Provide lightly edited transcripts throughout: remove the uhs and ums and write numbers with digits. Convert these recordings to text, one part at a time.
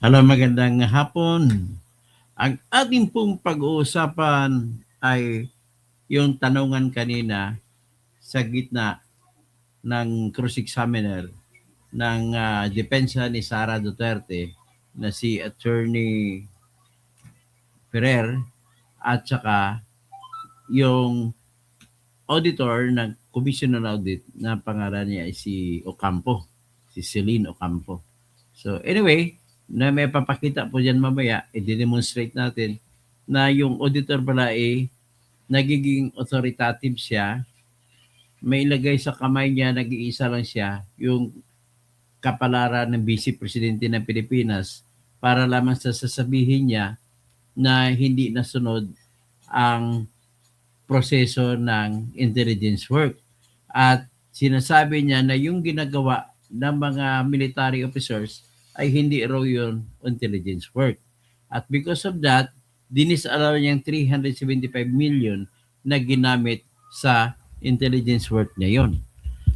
Hello, magandang hapon. Ang ating pong pag-uusapan ay yung tanungan kanina sa gitna ng cross-examiner ng depensa ni Sara Duterte na si Attorney Ferrer at saka yung auditor ng Commission on Audit na pangalan niya ay si Ocampo, si Celine Ocampo. So anyway, na may papakita po dyan mamaya, i-demonstrate natin na yung auditor pala ay nagiging authoritative siya, may ilagay sa kamay niya, nag-iisa lang siya, yung kapalaran ng Vice Presidente ng Pilipinas para lamang sa sasabihin niya na hindi nasunod ang proseso ng intelligence work. At sinasabi niya na yung ginagawa ng mga military officers ay hindi raw yun intelligence work. At because of that, dinisallow niyang 375 million na ginamit sa intelligence work niya yon.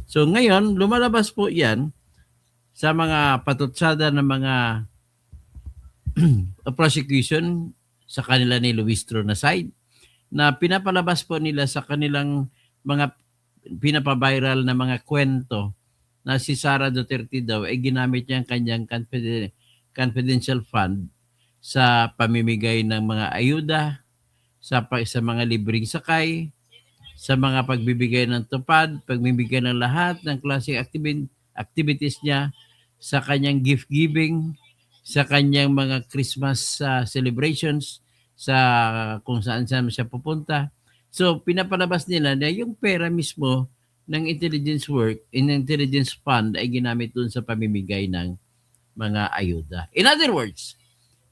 So ngayon, lumalabas po yan sa mga patutsada ng mga prosecution sa kanila ni Luis Tron na side na pinapalabas po nila sa kanilang mga pinapaviral na mga kwento na si Sara Duterte daw ay ginamit niya ang kanyang confidential fund sa pamimigay ng mga ayuda, sa mga libreng sakay, sa mga pagbibigay ng tupad, pagbibigay ng lahat ng klaseng activities niya, sa kanyang gift giving, sa kanyang mga Christmas celebrations, sa kung saan siya pupunta. So pinapalabas nila na yung pera mismo ng intelligence work, intelligence fund ay ginamit dun sa pamimigay ng mga ayuda. In other words,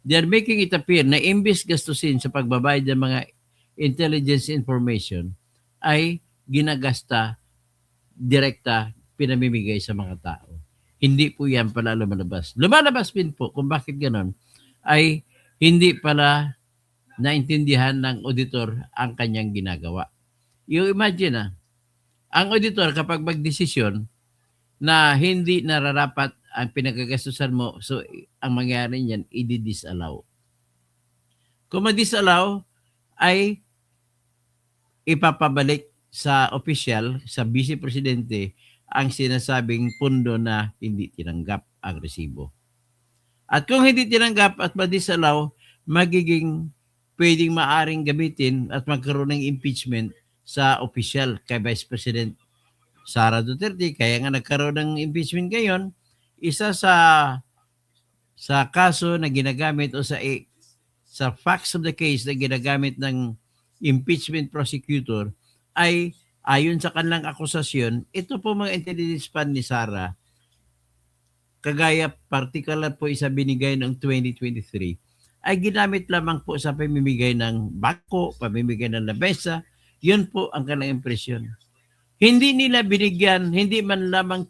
they are making it appear na imbis gastusin sa pagbabayad ng mga intelligence information ay ginagasta direkta pinamimigay sa mga tao. Hindi po yan pala lumalabas. Lumalabas din po kung bakit ganon ay hindi pala naintindihan ng auditor ang kanyang ginagawa. You imagine ang auditor kapag magdesisyon na hindi nararapat ang pinagkagastusan mo, so ang mangyari niyan, i-disallow. Kung ma-disallow, ay ipapabalik sa opisyal, sa Vice Presidente, ang sinasabing pundo na hindi tinanggap ang resibo. At kung hindi tinanggap at ma-disallow, magiging pwedeng maaring gamitin at magkaroon ng impeachment sa opisyal kay Vice President Sara Duterte. Kaya nga nagkaroon ng impeachment ngayon, isa sa kaso na ginagamit o sa facts of the case na ginagamit ng impeachment prosecutor ay ayon sa kanilang akusasyon, ito po mga intelligence fund ni Sara, kagaya particular po isa binigay noong 2023, ay ginamit lamang po sa pamimigay ng bako, pamimigay ng labesa. Yun po ang kanilang impresyon. Hindi nila binigyan, hindi man lamang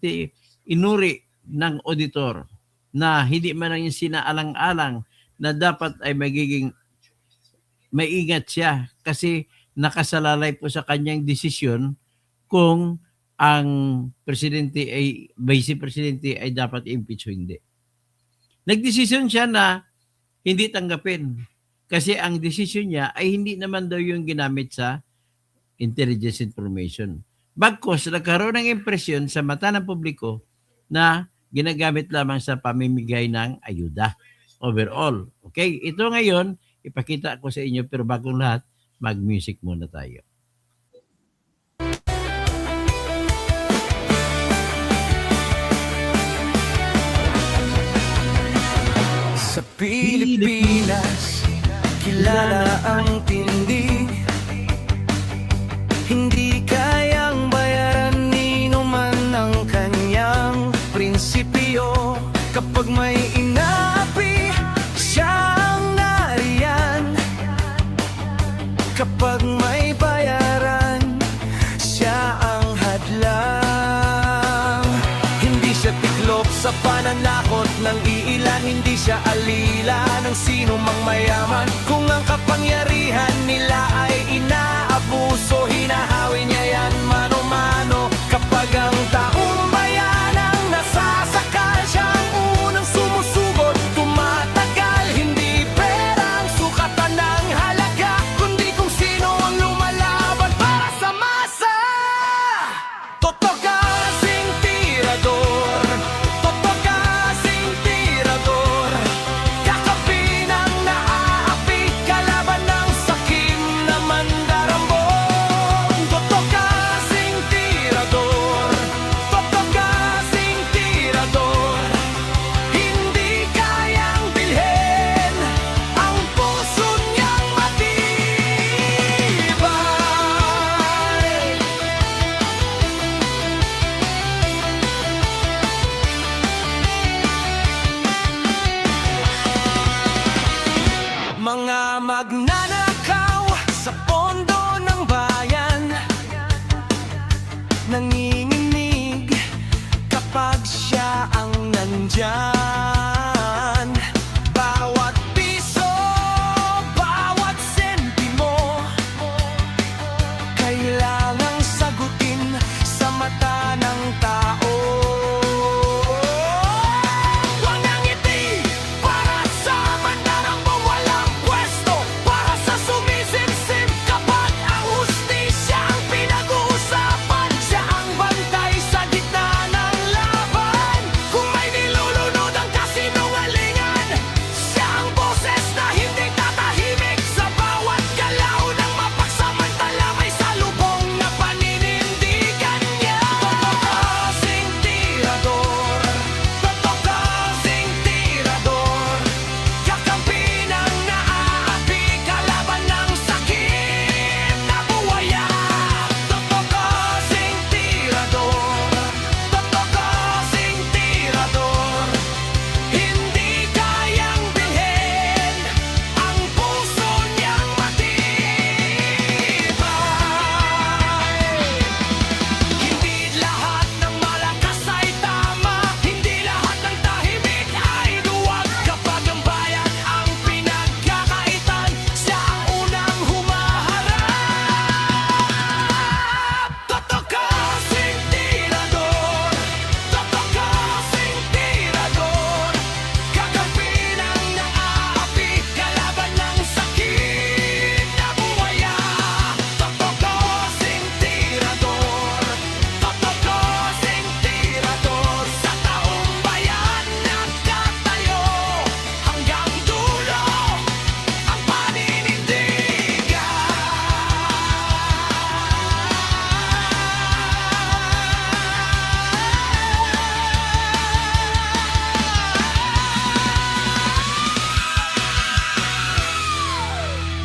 inuri ng auditor na hindi man lang yung sinaalang-alang na dapat ay magiging maingat siya kasi nakasalalay po sa kanyang desisyon kung ang presidente ay, vice presidente ay dapat impeach o hindi. Nagdesisyon siya na hindi tanggapin kasi ang desisyon niya ay hindi naman daw yung ginamit sa intelligence information. Bagkus, nagkaroon ng impresyon sa mata ng publiko na ginagamit lamang sa pamimigay ng ayuda overall. Okay, ito ngayon, ipakita ko sa inyo pero bagong lahat, mag-music muna tayo. Sa Pilipinas, kilala ang tindi. Hindi kayang bayaran ni numan ang kanyang prinsipyo. Kapag may inapi, siya ang nariyan. Kapag may bayaran, siya ang hadlang. Hindi siya tiklop sa pananakot ng iilan, hindi siya alila ng sino mang mayaman. Kung ang kapangyarihan nila ay inaabuso, hinahawi niya yan mano-mano. Kapag ang taong bayan ang nasasakal, siya ang unang sumusugot, tumatakbo.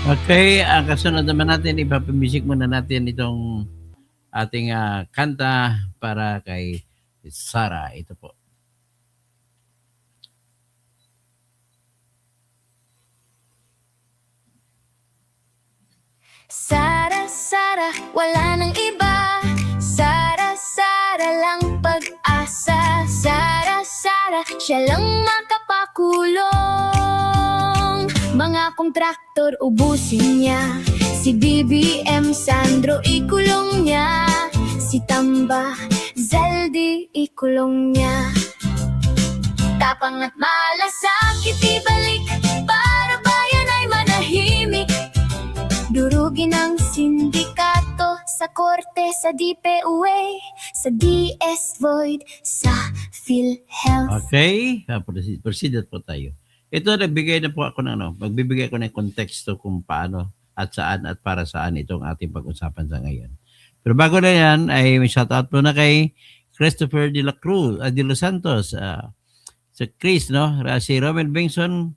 Okay, ang kasunod naman natin, ipapamusik muna natin itong ating kanta para kay Sarah. Ito po. Sara, Sara, wala nang iba. Sara, Sara lang pag-asa. Sara, Sara, siya lang makapakulong. Mga kontraktor ubusin niya. Si BBM Sandro ikulong niya. Si Tamba Zaldi ikulong niya. Tapang at malasakit ibalik para bayan ay manahimik. Durugin ang sindikato sa korte, sa DPUA, sa DS Void, sa PhilHealth. Okay, proceed po tayo. Ito, nagbigay na po ako ng magbibigay ko ng konteksto kung paano at saan at para saan itong ating pag-usapan sa ngayon. Pero bago na yan, ay may shoutout po na kay Christopher de la Cruz, de los Santos, sa Chris, no? Si Romel Bengson,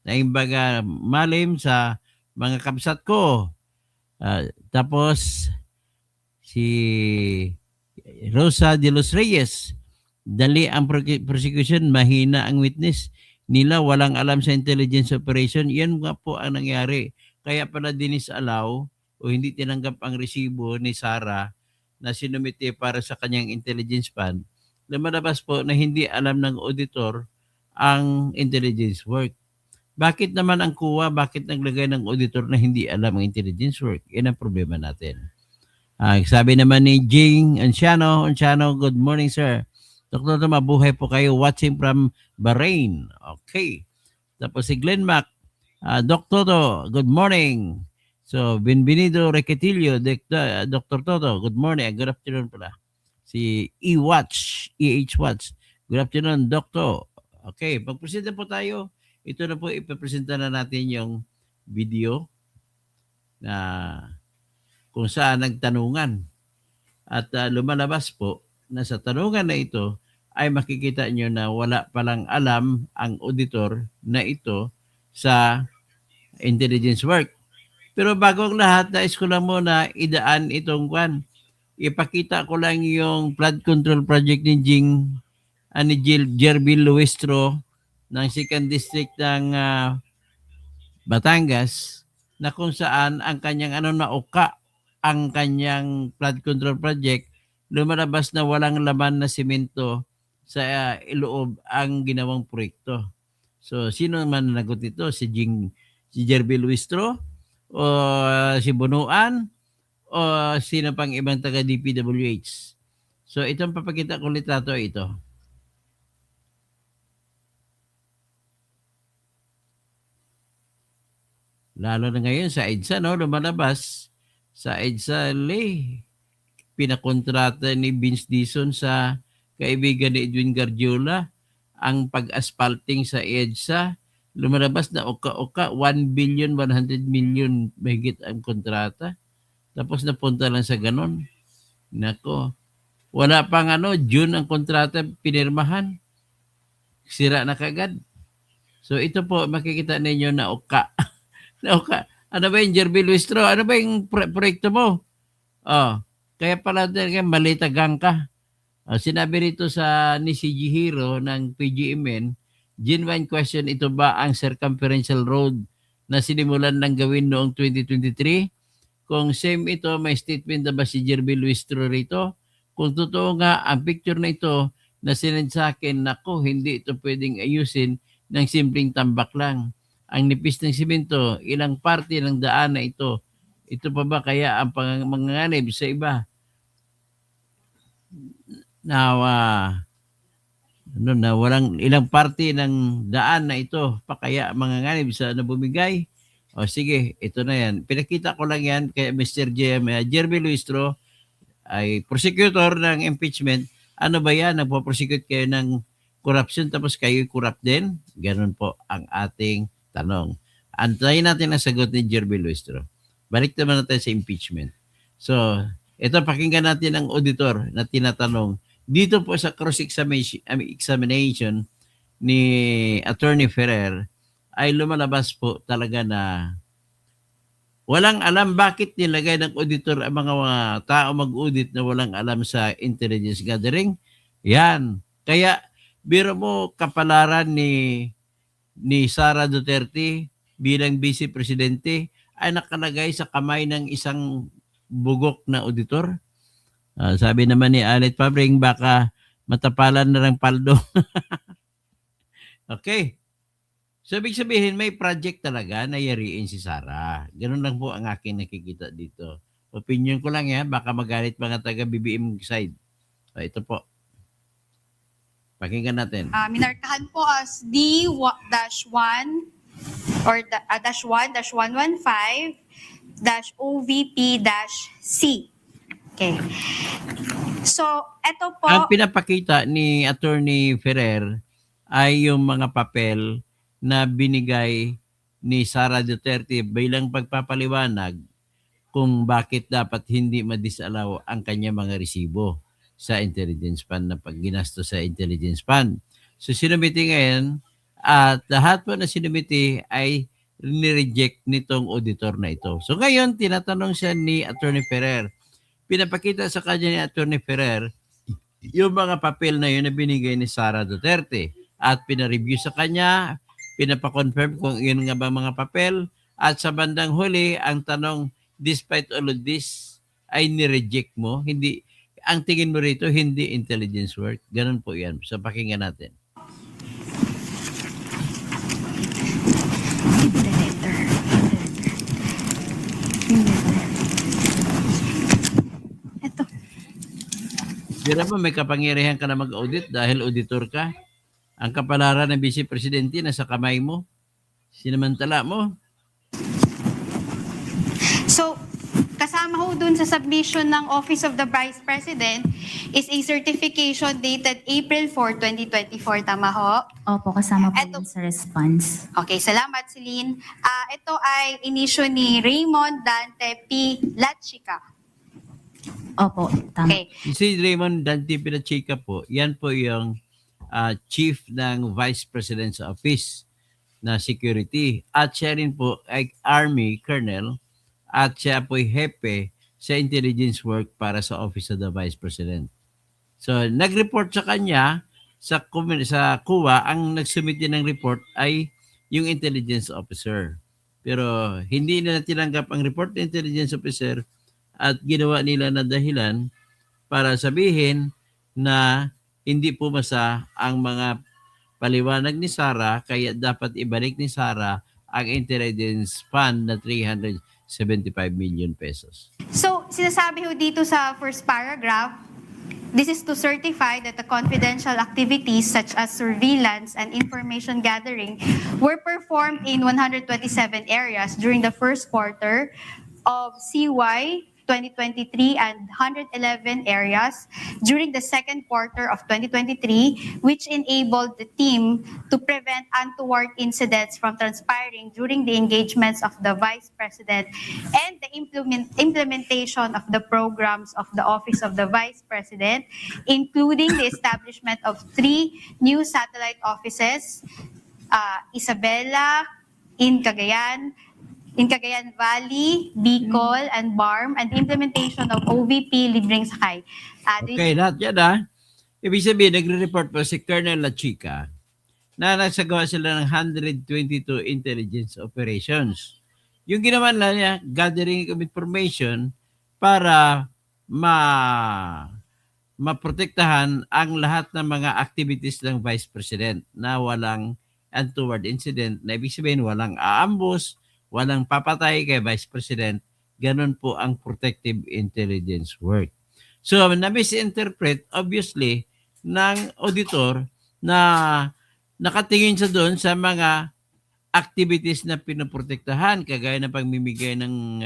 naimbaga malim sa mga kabsat ko. Tapos, si Rosa de los Reyes, dali ang prosecution, mahina ang witness nila, walang alam sa intelligence operation. Yan nga po ang nangyari. Kaya pala dinisalaw o hindi tinanggap ang resibo ni Sarah na sinumite para sa kanyang intelligence fund. Lumalabas po na hindi alam ng auditor ang intelligence work. Bakit naman ang kuwa, bakit naglagay ng auditor na hindi alam ang intelligence work? Yan ang problema natin. Sabi naman ni Jing Anciano, good morning sir. Dr. mabuhay po kayo, watching from Bahrain. Okay. Tapos si Glenn Mac, Dr. good morning. So, Benvenido Requetillo, Dr. Toto, good morning, good afternoon pala. Si E-Watch, good afternoon, Dr. Okay, pag-presenta po tayo. Ito na po, ipapresenta na natin yung video na kung saan nagtanungan. At lumalabas po na sa tanungan na ito ay makikita nyo na wala palang alam ang auditor na ito sa intelligence work. Pero bago ang lahat, nais ko lang muna idaan itong kwan. Ipakita ko lang yung flood control project ni Jerbil Luistro ng 2nd District ng Batangas, na kung saan ang kanyang nauka ang kanyang flood control project, lumalabas na walang laman na simento sa iloob ang ginawang proyekto. So, sino man nagot ito? Si Jerby Luistro o si Bunuan o sino pang ibang taga DPWH. So, itong papakita kong litrato ito. Lalo na ngayon sa EDSA, lumalabas sa EDSA, pinakontrata ni Vince Dizon sa kaibigan ni Edwin Gardiola ang pag-asphalting sa EDSA. Lumalabas na oka-oka, 1,100,000,000 mahigit ang kontrata. Tapos napunta lang sa ganon. Nako, wala pang June ang kontrata pinirmahan. Sira na kagad. So ito po, makikita ninyo na oka. na oka. Ano ba yung Jerby Luistro? Ano ba yung proyekto mo? Kaya pala malitagang ka. Sinabi rito ni si Hiro ng PGMN, genuine question, ito ba ang circumferential road na sinimulan ng gawin noong 2023? Kung same ito, may statement na ba si Jerby Luistro rito? Kung totoo nga, ang picture na ito na sinend sa akin, nako, hindi ito pwedeng ayusin ng simpleng tambak lang. Ang nipis ng simento, ilang parte ng daan na ito. Ito pa ba kaya ang panganganib sa iba? Now, na walang ilang parte ng daan na ito pa kaya manganganib sa bumigay? O sige, ito na yan. Pinakita ko lang yan kay Mr. Jerby Luistro, ay prosecutor ng impeachment. Ano ba yan? Nagpo-prosecute kayo ng corruption tapos kayo corrupt din? Ganun po ang ating tanong. Antayin natin ang sagot ni Jerby Luistro. Balik naman natin sa impeachment. So, ito pakinggan natin ang auditor na tinatanong dito po sa cross-examination ni Attorney Ferrer ay lumalabas po talaga na walang alam bakit nilagay ng auditor ang mga tao mag-audit na walang alam sa intelligence gathering. Yan. Kaya biro mo kapalaran ni Sara Duterte bilang Vice Presidente ay nakalagay sa kamay ng isang bugok na auditor. Sabi naman ni Alet Pabring, baka matapalan na ng paldo. Okay. So, ibig sabihin, may project talaga na yariin si Sara. Ganun lang po ang aking nakikita dito. Opinion ko lang yan. Baka magalit mga taga-BBM side. So, ito po. Pakinggan natin. Minarkahan po as D-1 or -115-OVP-C. Okay. So, ito po. Ang pinapakita ni Attorney Ferrer ay yung mga papel na binigay ni Sara Duterte bilang pagpapaliwanag kung bakit dapat hindi ma-disallow ang kanya mga resibo sa intelligence fund na pagginastos sa intelligence fund. So sinumiti ngayon at lahat po na sinumiti ay nireject nitong auditor na ito. So ngayon tinatanong siya ni Attorney Ferrer. Pinapakita sa kanya ni Attorney Ferrer yung mga papel na yun na binigay ni Sara Duterte at pinareview sa kanya, pinapakonfirm kung yun nga ba mga papel at sa bandang huli ang tanong, despite all of this ay nireject mo, hindi ang tingin mo rito hindi intelligence work. Ganun po yan. So pakinggan natin. Ito. Bira mo, may kapangyarihan ka na mag-audit dahil auditor ka. Ang kapalaran ng Vice Presidente nasa kamay mo. Sinamantala mo. So, kasama ho dun sa submission ng Office of the Vice President is a certification dated April 4, 2024. Tama ho? Opo, kasama po Eto. yun sa response. Okay, salamat, Celine. Ito ay inisyo ni Raymond Dante P. Lachica. Opo, tama. Okay. Si Raymond Dante Pinachica po, yan po yung chief ng Vice President's Office na security. At siya rin po ay Army Colonel at siya po ay hepe sa intelligence work para sa Office of the Vice President. So, nag-report sa kanya sa CUA, ang nagsubmit din ng report ay yung intelligence officer. Pero hindi nila tinanggap ang report ng intelligence officer at ginawa nila na dahilan para sabihin na hindi pumasa ang mga paliwanag ni Sara kaya dapat ibalik ni Sara ang intelligence fund na 375 million pesos. So, sinasabi ho dito sa first paragraph, this is to certify that the confidential activities such as surveillance and information gathering were performed in 127 areas during the first quarter of CY 2023 and 111 areas during the second quarter of 2023, which enabled the team to prevent untoward incidents from transpiring during the engagements of the Vice President and the implementation of the programs of the Office of the Vice President, including the establishment of 3 new satellite offices, Isabela, in Cagayan Valley, Bicol, and BARM, and the implementation of OVP Libreng Sakay. Okay, lahat yan Ibig sabihin, nagre-report po si Colonel Lachica na nagsagawa sila ng 122 intelligence operations. Yung ginawa na niya, gathering of information para maprotektahan ang lahat ng mga activities ng Vice President na walang untoward incident, na ibig sabihin walang aambus, walang papatay kay Vice President. Ganun po ang protective intelligence work. So, na-misinterpret, obviously, ng auditor na nakatingin sa doon sa mga activities na pinoprotektahan, kagaya ng pamimigay ng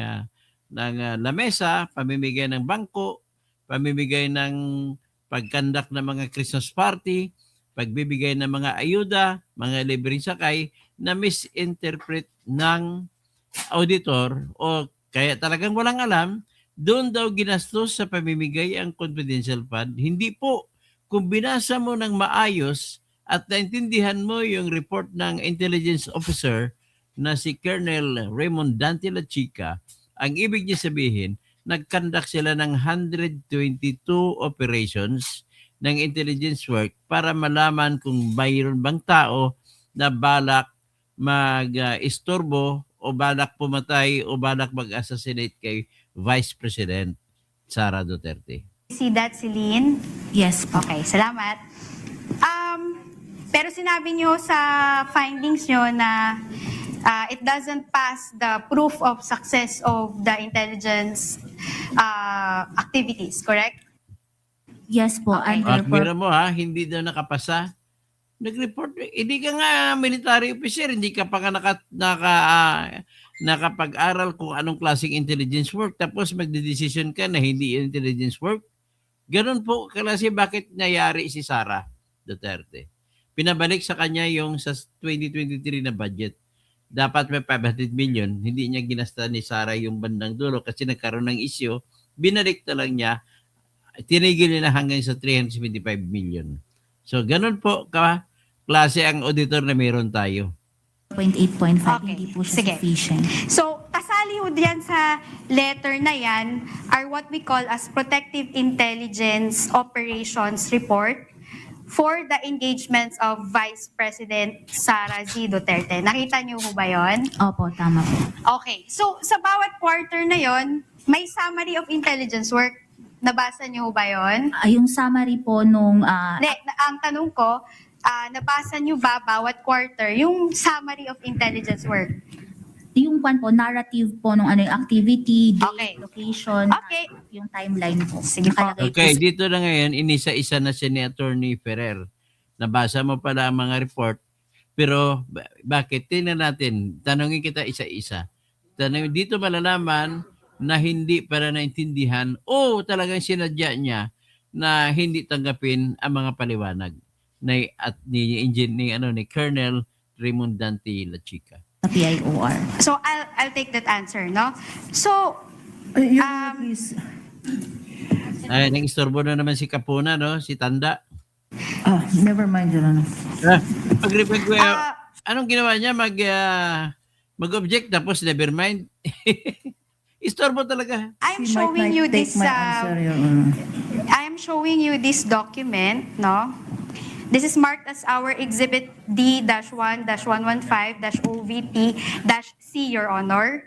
lamesa, pamimigay ng bangko, pamimigay ng pagkandak ng mga Christmas party, pagbibigay ng mga ayuda, mga libreng sakay, na misinterpret ng auditor o kaya talagang walang alam, doon daw ginastos sa pamimigay ang confidential fund. Hindi po. Kung binasa mo ng maayos at naintindihan mo yung report ng intelligence officer na si Colonel Raymond Dante La Chica, ang ibig niya sabihin, nag-conduct sila ng 122 operations ng intelligence work para malaman kung mayroon bang tao na balak mag-istorbo o balak pumatay o balak mag-assassinate kay Vice President Sara Duterte. See that, Celine? Yes po. Okay, salamat. Pero sinabi nyo sa findings nyo na it doesn't pass the proof of success of the intelligence activities, correct? Yes po. Okay. Under At mira mo ha, hindi daw nakapasa. Nag-report, hindi ka nga military officer, hindi ka pa nga nakapag-aral kung anong klaseng intelligence work, tapos magde-decision ka na hindi intelligence work. Ganun po klase bakit nangyari si Sara Duterte. Pinabalik sa kanya yung sa 2023 na budget. Dapat may 500 million, hindi niya ginasta ni Sara yung bandang dulo kasi nagkaroon ng issue. Binalik na lang niya, tinigil nila hanggang sa 375 million. So, ganun po klase ang auditor na meron tayo. 0.8.5, Okay. hindi po siya Sige. sufficient. So, kasali ho diyan sa letter na yan are what we call as Protective Intelligence Operations Report for the engagements of Vice President Sara Z. Duterte. Nakita niyo ho ba yon? Opo, tama po. Okay. So, sa bawat quarter na yon, may summary of intelligence work. Nabasa niyo ho ba yon? Yung summary po nung Ang tanong ko, nabasa niyo ba bawat quarter yung summary of intelligence work? yung kwan po, narrative po nung ano yung activity, date, Okay. location, Okay. yung timeline po. Sige po. Nakalagay Okay, po. dito na ngayon, inisa-isa na si Attorney Ferrer. Nabasa mo pala ang mga report, pero bakit? Tingnan natin, tanongin kita isa-isa. Dito malalaman na hindi para naintindihan o talagang sinadya niya na hindi tanggapin ang mga paliwanag ni Colonel Raymond Dante La Chica. Sa PIOR. So I'll take that answer, no? So Please. Ay, nang-istorbo na naman si Kapuna, no? Si Tanda. Never mind, Your Honor. Anong ginawa niya? Mag-object tapos never mind. Istorbo talaga. I'm She showing might you take this my answer, Your Honor. I'm showing you this document, no? This is marked as our Exhibit D-1-115-OVP-C, Your Honor.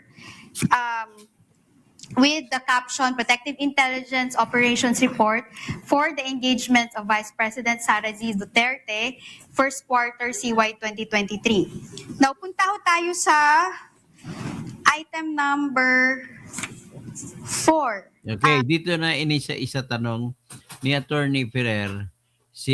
With the caption, Protective Intelligence Operations Report for the engagement of Vice President Sara Z. Duterte, first quarter CY 2023. Now, punta ho tayo sa item number 4. Okay, dito na inisa-isa tanong ni Attorney Ferrer, si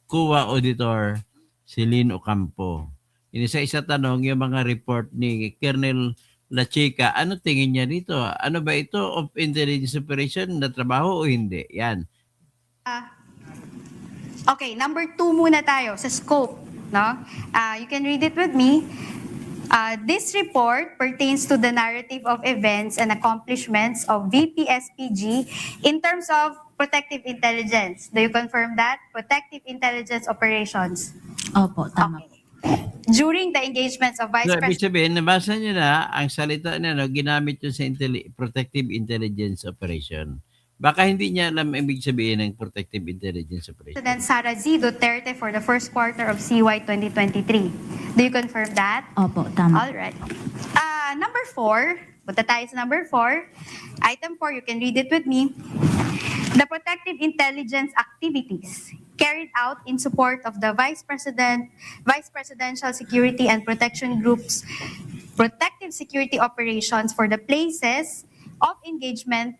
CUA Auditor, si Lynn Ocampo. Inisa-isa tanong yung mga report ni Colonel La Chica. Ano tingin niya dito? Ano ba ito? Of intelligence operation na trabaho o hindi? Yan. Okay, number 2 muna tayo sa scope, no? You can read it with me. This report pertains to the narrative of events and accomplishments of VPSPG in terms of protective intelligence. Do you confirm that? Protective intelligence operations. Opo, tama po. During the engagements of Vice So, ibig President. sabihin, nabasa niyo na ang salita niya, no, ginamit yun sa protective intelligence operation. Baka hindi niya alam ibig sabihin ng protective intelligence operation. President Sara Z. Duterte for the first quarter of CY 2023. Do you confirm that? Opo, tama. All right. Number 4, punta tayo sa number 4. Item 4, you can read it with me. The protective intelligence activities carried out in support of the Vice Presidential Security and Protection Group's protective security operations for the places of engagement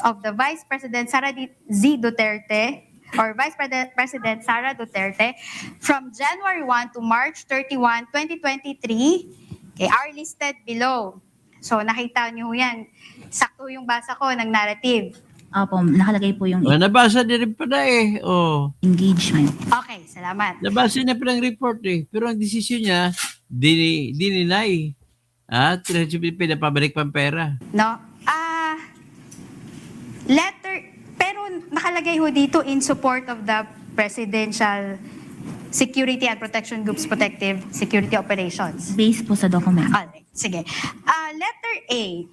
of the Vice President Sara Z. Duterte or Vice President Sara Duterte from January 1 to March 31, 2023 are listed below. So nakita niyo yan. Sakto yung basa ko ng narrative. Opo, nakalagay po yung Nabasa din rin pala eh. Oh, engagement. Okay, salamat. nabasa niya pala ang report eh. Pero ang desisyon niya, dininay. Pinapabalik pang pera. No? Letter, pero nakalagay ho dito in support of the Presidential Security and Protection Group's protective security operations. Based po sa document. Alright, sige. Letter A.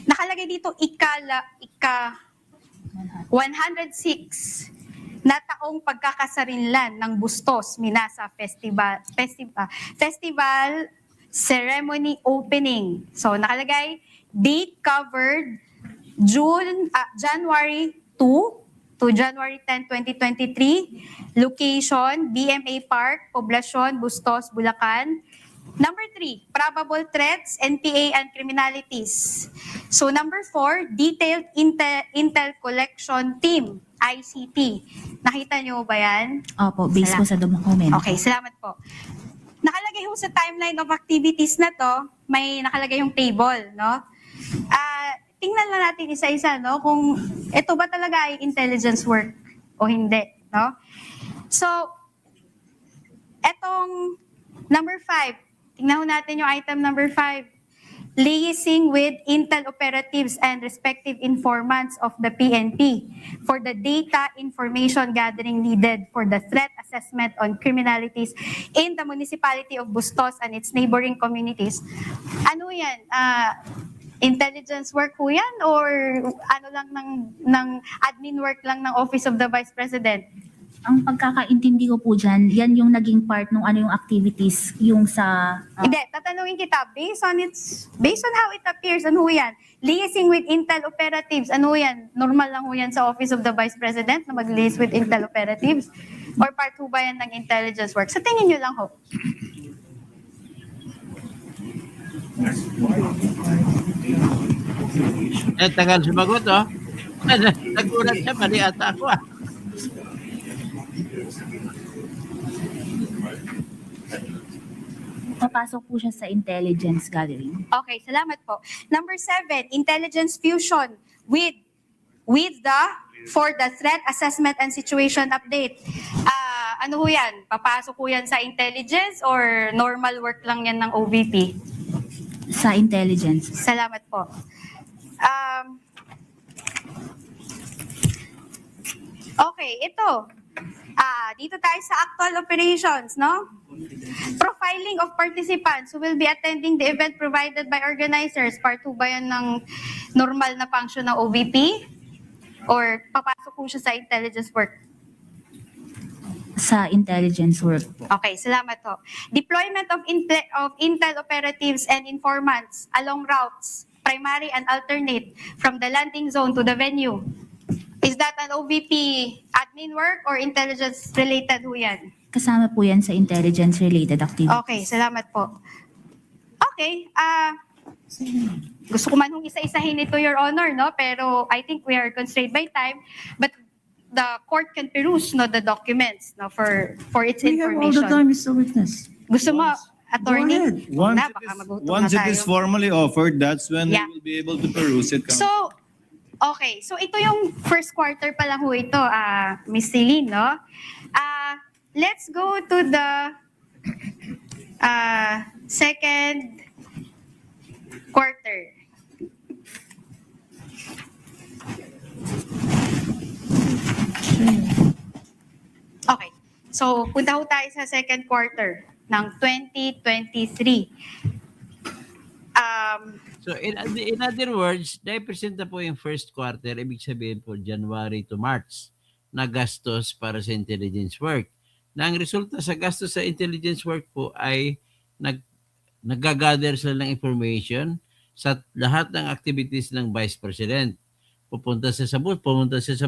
Nakalagay dito ika 106 na taong pagkakasarinlan ng Bustos Minasa Festival Ceremony Opening. So nakalagay date covered January 2 to January 10, 2023. Location, BMA Park, Poblacion, Bustos, Bulacan. Number 3, probable threats, NPA and criminalities. So number 4, detailed intel collection team, ICT. Nakita niyo ba yan? Opo, based po sa document. Okay, salamat po. Nakalagay ho sa timeline of activities na to, may nakalagay yung table, no? Tingnan lang natin isa-isa, no? Kung ito ba talaga ay intelligence work o hindi, no? So, etong number 5, tingnan ho natin yung item number 5. Liaising with intel operatives and respective informants of the PNP for the data information gathering needed for the threat assessment on criminalities in the municipality of Bustos and its neighboring communities. Ano yan? Intelligence work ho yan? Or ano lang ng admin work lang ng Office of the Vice President? Ang pagkakaintindi ko po dyan, yan yung naging part ng ano yung activities, yung sa... Hindi, tatanungin kita, based on how it appears, ano ho yan? Liaising with intel operatives, ano ho yan? Normal lang ho yan sa Office of the Vice President na mag-liaise with intel operatives? Or part ho ba yan ng intelligence work? Sa tingin nyo lang ho. Tagal sumagot, oh. Nagulat siya, mali ata ako, ah. Papasok po siya sa intelligence gathering. Okay, salamat po. Number 7, intelligence fusion with for the threat assessment and situation update. Ano ho yan? Papasok ho yan sa intelligence or normal work lang yan ng OVP? Sa intelligence. Salamat po. Okay, ito. Dito tayo sa actual operations, no? Profiling of participants who will be attending the event provided by organizers. Part 2 ba yan ng normal na function ng OVP? Or papasok po siya sa intelligence work? Sa intelligence work po. Okay, salamat po. Deployment of intel operatives and informants along routes, primary and alternate, from the landing zone to the venue. Is that an OVP admin work or intelligence-related ho yan? Kasama po yan sa intelligence-related activities. Okay, salamat po. Okay, gusto ko man hong isa-isahin ito, Your Honor, no? Pero I think we are constrained by time. But the court can peruse the documents for its We have all the information. time, Mr. Witness. Gusto mo, attorney? ahead. Na, baka magutom na Once it tayo. is formally offered, that's when Yeah. we will be able to peruse it. So, okay. So, ito yung first quarter pa lang ho ito, Miss Celine, no? Let's go to the second quarter. Okay. So, punta ho tayo sa second quarter ng 2023. So in other words, na-present na po yung first quarter, ibig sabihin po January to March na gastos para sa intelligence work. Na ang resulta sa gastos sa intelligence work po ay nag-gather sila ng information sa lahat ng activities ng Vice President. Pumunta siya sa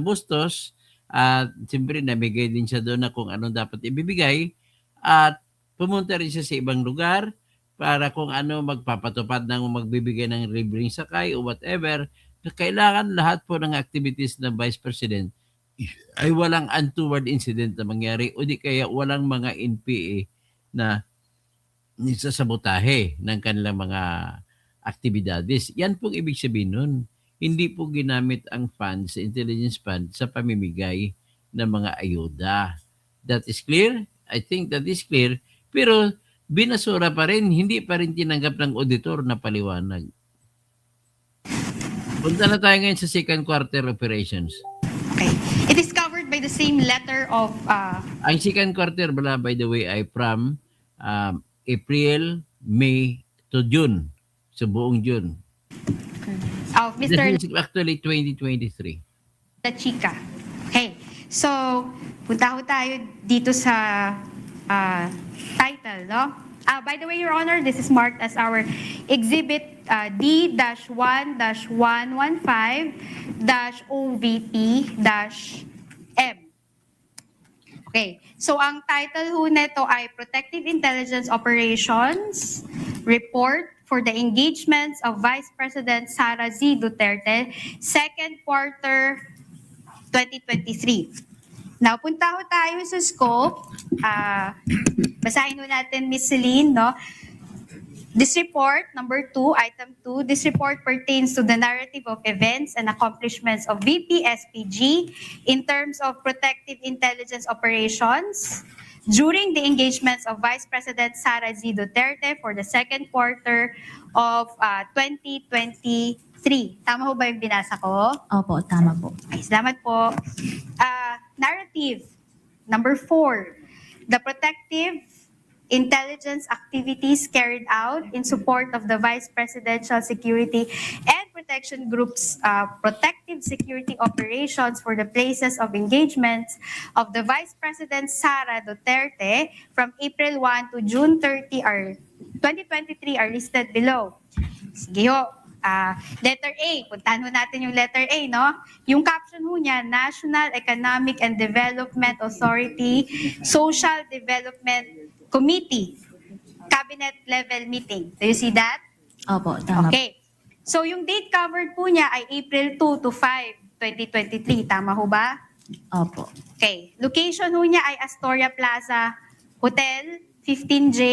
Bustos at siyempre namigay din siya doon na kung anong dapat ibibigay at pumunta rin siya sa ibang lugar para kung ano magpapatupad ng magbibigay ng libreng sakay o whatever. Kailangan lahat po ng activities ng Vice President ay walang untoward incident na mangyari o di kaya walang mga NPA na nisasabotahe ng kanilang mga aktibidades. Yan pong ibig sabihin nun. Hindi po ginamit ang funds, intelligence fund, sa pamimigay ng mga ayuda. That is clear? I think that is clear. Pero binasura pa rin, hindi pa rin tinanggap ng auditor na paliwanag. Punta na tayo ngayon sa second quarter operations. Okay. It is covered by by the same letter of Ang second quarter bala, by the way, ay from April, May to June. So buong June. Mr. This is actually 2023. La Chica. Okay. So, punta ho tayo dito sa title, no? By the way, Your Honor, this is marked as our Exhibit D-1-115-OVP-M. Okay. So, ang title ho nito ay Protective Intelligence Operations Report for the Engagements of Vice President Sara Z. Duterte, second quarter 2023. Now, punta ho tayo sa scope. Basahin ho natin, Ms. Celine, no? This report, number 2, item 2, this report pertains to the narrative of events and accomplishments of VP-SPG in terms of protective intelligence operations during the engagements of Vice President Sara Z. Duterte for the second quarter of 2023. Tama ho ba yung binasa ko? Opo, tama po. Ay, salamat po. Narrative, number 4, the protective intelligence activities carried out in support of the Vice Presidential Security and Protection Group's protective security operations for the places of engagements of the Vice President Sara Duterte from April 1 to June 30 2023 are listed below. Sige ho. Letter A, puntahan ho natin yung letter A, no? Yung caption ho niya, National Economic and Development Authority Social Development Committee Cabinet Level Meeting. Do you see that? Opo, tama po. Okay. So yung date covered po niya ay April 2 to 5, 2023. Tama ho ba? Opo. Okay. Location ho niya ay Astoria Plaza Hotel, 15J,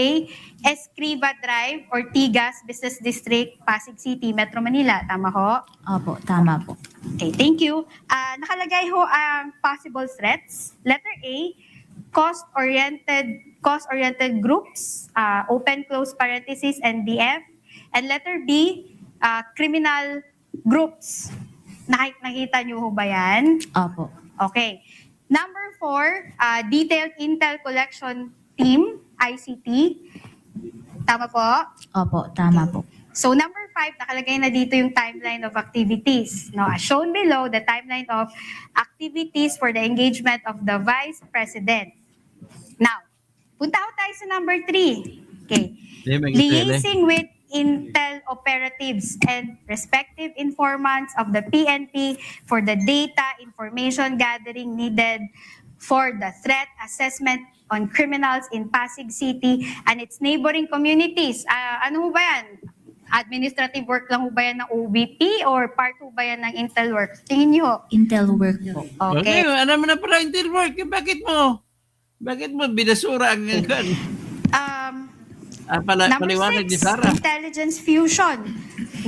Escriva Drive, Ortigas Business District, Pasig City, Metro Manila. Tama ho? Opo, tama po. Okay, thank you. Nakalagay ho ang possible threats. Letter A, cost-oriented groups, open close parenthesis, NDF. And letter B, criminal groups. Nakita niyo ho ba yan? Opo. Okay. Number 4, detailed intel collection team, ICT. Tama po? Opo, tama po. So number 5, nakalagay na dito yung timeline of activities. No, as shown below, the timeline of activities for the engagement of the Vice President. Now, punta ko tayo sa number 3. Okay. Liaising with intel operatives and respective informants of the PNP for the data information gathering needed for the threat assessment on criminals in Pasig City and its neighboring communities. Ano ho ba yan? Administrative work lang ho ba yan ng OVP or part ho ba yan ng Intel work? Tingin niyo. Intel work po. Okay, Okay. alam mo na pala Intel work. Bakit mo binasura ang gan? Number Paliwanag ni 6, Sara. intelligence fusion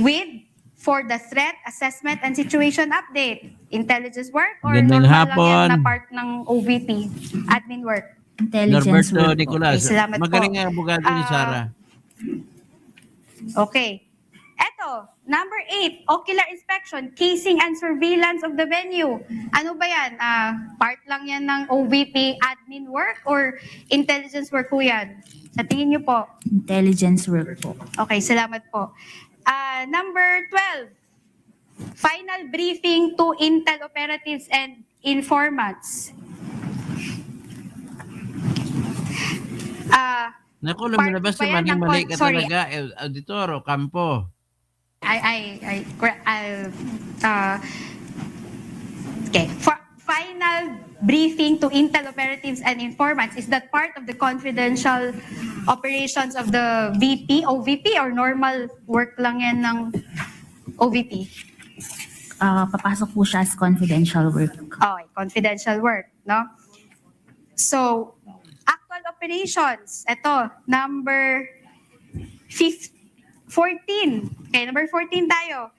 with for the threat assessment and situation update. Intelligence work or Gandang normal lang yan hapon. na part ng OVP? Admin work. Intelligence Norberto work po. Nicolas. Okay, salamat po. Magaling ang abogado ni Sara. Okay. Eto, number 8, ocular inspection, casing and surveillance of the venue. Ano ba yan? Part lang yan ng OVP admin work or intelligence work po yan? Sa tingin niyo po? Intelligence work po. Okay, salamat po. Number 12, final briefing to Intel operatives and informants. Naku, part lumilabas ba sa yan ng mali ka sorry. talaga. Auditoro, Campo. Okay. For final briefing to Intel operatives and informants, is that part of the confidential operations of the VP, OVP, or normal work lang yan ng OVP? Papasok po siya as confidential work. Okay, confidential work, no? So, actual operations, ito, number 14. Okay, number 14 tayo.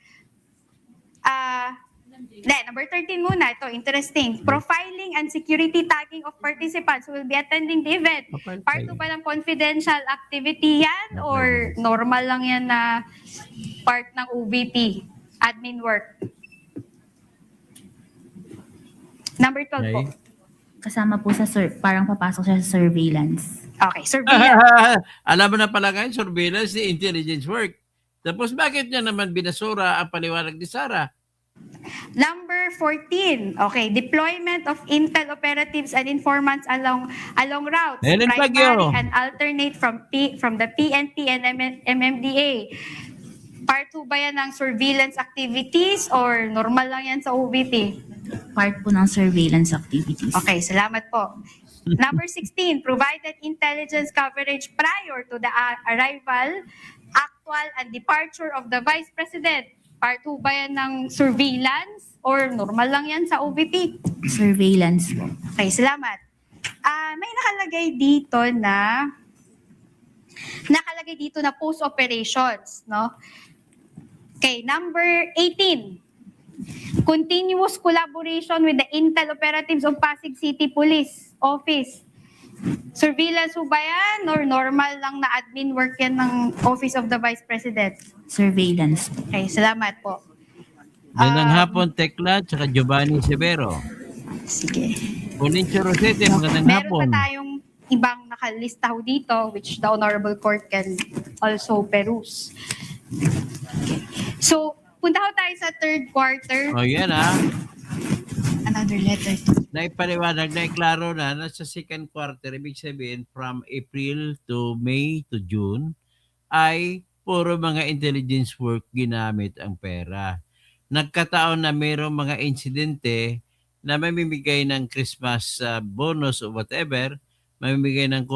Number 13 muna, ito, interesting. Profiling and security tagging of participants who will be attending the event. Part 2 pa ng confidential activity yan or normal lang yan na part ng OVP, admin work? Number 12 po. Okay. Kasama po sa parang papasok siya sa surveillance. Okay, surveillance. Alam mo na pala ngayon, surveillance ni intelligence work. Tapos bakit niya naman binasura ang paliwanag ni Sarah? Number 14. Okay, deployment of intel operatives and informants along routes, Helen primary Baguio. and alternate from the PNP and MMDA. Part 2 ba yan ng surveillance activities or normal lang yan sa OVP? Part po ng surveillance activities. Okay, salamat po. Number 16, provided intelligence coverage prior to the arrival, actual, and departure of the Vice President. Part 2 ba yan ng surveillance or normal lang yan sa OVP? Surveillance po. Okay, salamat. May nakalagay dito na post operations, no? Okay, number 18. Continuous collaboration with the intel operatives of Pasig City Police Office. Surveillance ba yan or normal lang na admin work yan ng Office of the Vice President? Surveillance po. Okay, salamat po. Magandang hapon, Tekla, tsaka Giovanni Severo. Sige. Polincio Rosete, magandang Meron hapon. pa tayong ibang nakalista ho dito which the Honorable Court can also peruse. Okay. So, punta ho tayo sa third quarter. O yan Another letter to. Naipaliwanag, naiklaro na sa second quarter, ibig sabihin from April to May to June, ay puro mga intelligence work ginamit ang pera. Nagkataon na mayroong mga insidente na mamimigay ng Christmas bonus o whatever, mamimigay ng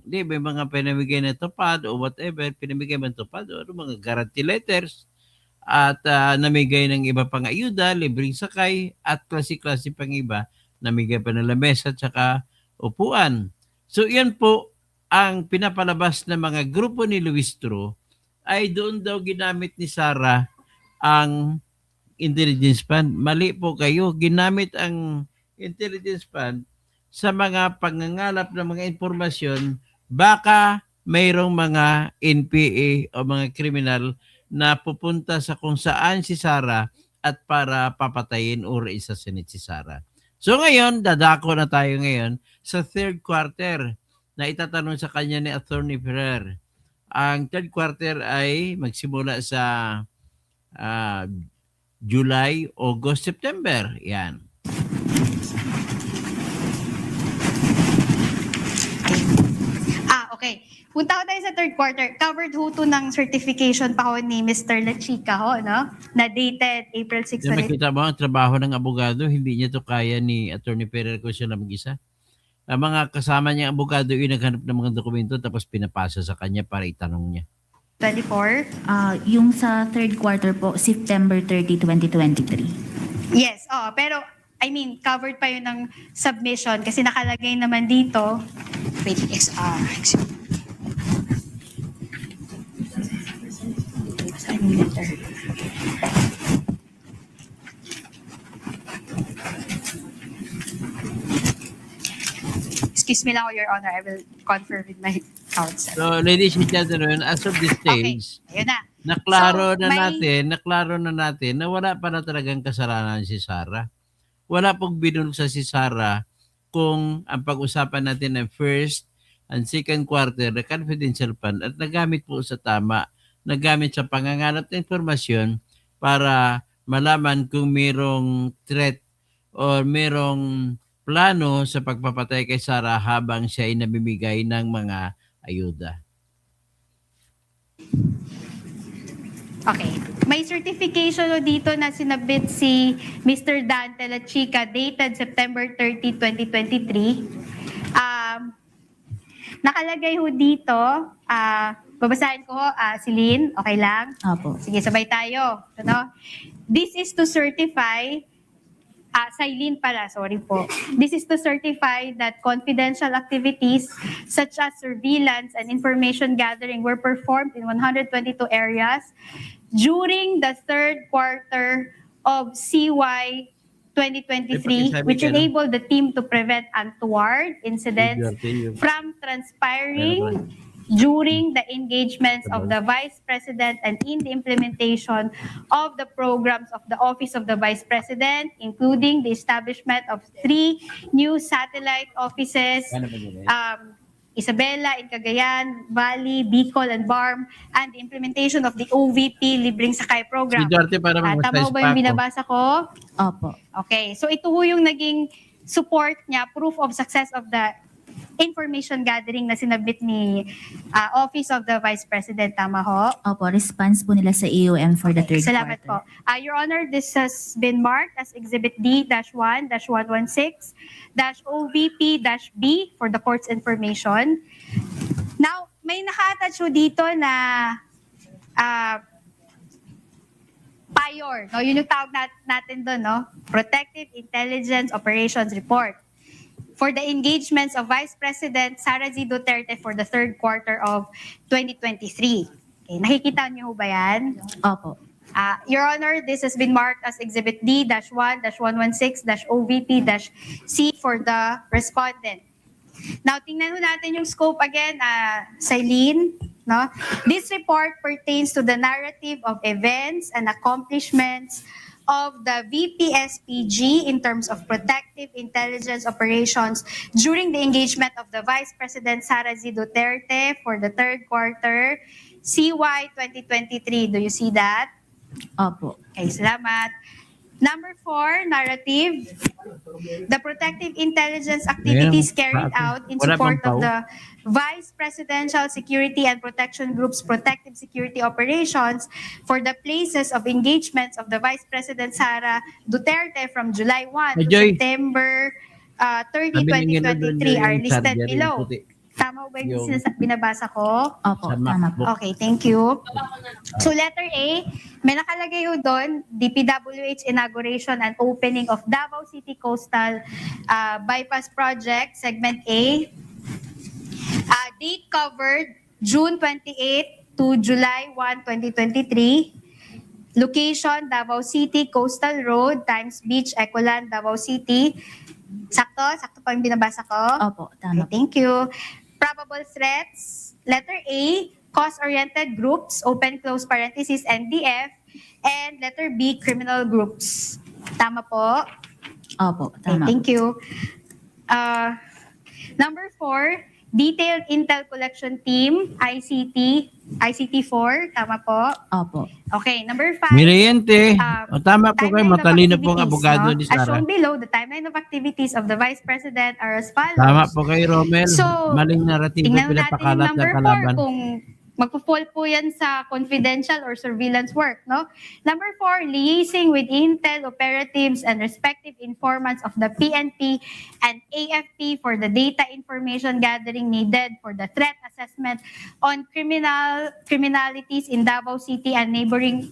may mga pinamigay na tupad o whatever, pinamigay man tupad o mga guarantee letters, at namigay ng iba pang ayuda, libreng sakay, at klase-klase pang iba, namigay pa ng lamesa at saka upuan. So yan po ang pinapalabas ng mga grupo ni Luis Tro, ay doon daw ginamit ni Sarah ang intelligence fund. Mali po kayo, ginamit ang intelligence fund sa mga pangangalap ng mga informasyon, baka mayroong mga NPA o mga kriminal na pupunta sa kung saan si Sarah at para papatayin o i-assassinate si Sarah. So ngayon, dadako na tayo ngayon sa third quarter na itatanong sa kanya ni Attorney Ferrer. Ang third quarter ay magsimula sa July, August, September. Yan. Okay. Punta ko tayo sa third quarter. Covered ho to ng certification pa ho ni Mr. Lachica ho, no? Na dated April 6. Yan, makita mo ang trabaho ng abogado, hindi niya to kaya ni Attorney Ferrer kung siya lang mag-isa. Ang mga kasama niyang abogado yung naghanap ng mga dokumento tapos pinapasa sa kanya para itanong niya. 24. Yung sa third quarter po, September 30, 2023. Yes, pero I mean, covered pa yun ng submission kasi nakalagay naman dito. Wait, XR. Saan yung letter? Excuse me lang, Your Honor. I will confer with my counsel. So, ladies and gentlemen, as of this stage, Ayun na. naklaro So, na natin na wala pala talagang kasalanan si Sarah. Wala pong binulsa si Sarah kung ang pag-usapan natin ng first and second quarter na confidential fund at nagamit po sa tama, nagamit sa pangangalap ng informasyon para malaman kung merong threat o merong plano sa pagpapatay kay Sarah habang siya ay namimigay ng mga ayuda. Okay. May certification o dito na sinabit si Mr. Dante Lachica dated September 30, 2023. Nakalagay ho dito, babasahin ko ho, si Lynn, okay lang? Apo. Sige, sabay tayo. Ano? This is to certify, Silene pala, sorry po. This is to certify that confidential activities such as surveillance and information gathering were performed in 122 areas during the third quarter of CY 2023, which enabled the team to prevent untoward incidents from transpiring during the engagements of the Vice President and in the implementation of the programs of the Office of the Vice President, including the establishment of 3 new satellite offices, Isabela in Cagayan, Valley, Bicol, and Barm, and the implementation of the OVP Libreng Sakay Si Program. Duterte para Tama mag-size ba pa yung ako. binabasa ko? Opo. Okay, so ito ho yung naging support niya, proof of success of the information gathering na sinabit ni Office of the Vice President. Tama ho? Opo, response po nila sa AOM for the third Salamat quarter. po. Your Honor, this has been marked as Exhibit D-1-116-OVP-B for the court's information. Now, may naka-attach ho dito na PIOR, no? Yun yung tawag natin doon, no? Protective Intelligence Operations Report for the engagements of Vice President Sara Z. Duterte for the third quarter of 2023. Okay, nakikita niyo ho ba yan? Opo. Your Honor, this has been marked as Exhibit D-1-116-OVP-C for the respondent. Now, tingnan ho natin yung scope again, Celine. No? This report pertains to the narrative of events and accomplishments of the VPSPG in terms of protective intelligence operations during the engagement of the Vice President Sara Z. Duterte for the third quarter CY 2023. Do you see that? Opo. Okay, salamat. Number 4, narrative. The protective intelligence activities carried out in Wala support pang of the Vice Presidential Security and Protection Group's protective security operations for the places of engagements of the Vice President Sara Duterte from July 1 to Joy. September 30, Sabi ni Ngelo 2023 doon are yung listed charger, yung below. puti. Tama ba yung Yung- binabasa ko? Opo, Sa tama po. MacBook. Okay, thank you. So letter A, may nakalagay ho doon, DPWH inauguration and opening of Davao City Coastal Bypass Project, Segment A. Date covered, June 28 to July 1, 2023. Location, Davao City Coastal Road, Times Beach, Ecoland, Davao City. Sakto? Sakto pa yung binabasa ko? Opo, tama Okay, po. thank you. Probable threats. Letter A, cause-oriented groups, open close parenthesis, NDF. And letter B, criminal groups. Tama po? Opo, Okay, tama. thank you. Number 4, detailed intel collection team, ICT4. Tama po? Opo. Okay, number 5. Mirayente. O, tama po kayo, Timeline of matalino pong activities, abogado no? ni As Sara. shown below, the timeline of activities of the Vice President are as follows. Tama po kayo, Romel. So, Maling naratibo tingnan natin yung pinapakalat ng number 4 kalaban. kung magpo-fall po yan sa confidential or surveillance work, no? Number 4, liaising with intel operatives and respective informants of the PNP and AFP for the data information gathering needed for the threat assessment on criminalities in Davao City and neighboring